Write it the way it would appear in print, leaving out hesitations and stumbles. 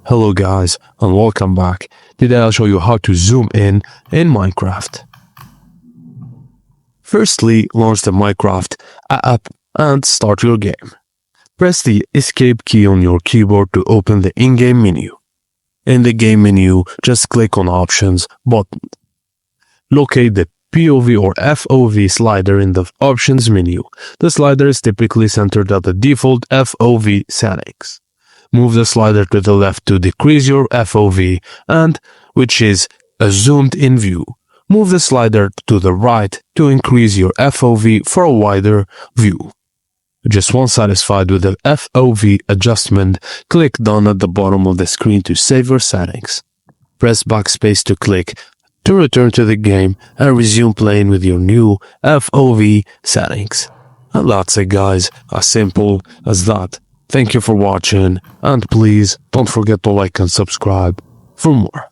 Hello guys and welcome back. Today I'll show you how to zoom in Minecraft. Firstly, launch the Minecraft app and start your game. Press the escape key on your keyboard to open the in-game menu. In the game menu, just click on Options button. Locate the POV or FOV slider in the Options menu. The slider is typically centered at the default FOV settings. Move the slider to the left to decrease your FOV and, which is a zoomed-in view. Move the slider to the right to increase your FOV for a wider view. Just once satisfied with the FOV adjustment, click Done at the bottom of the screen to save your settings. Press backspace to click to return to the game and resume playing with your new FOV settings. And that's it guys, as simple as that. Thank you for watching and please don't forget to like and subscribe for more.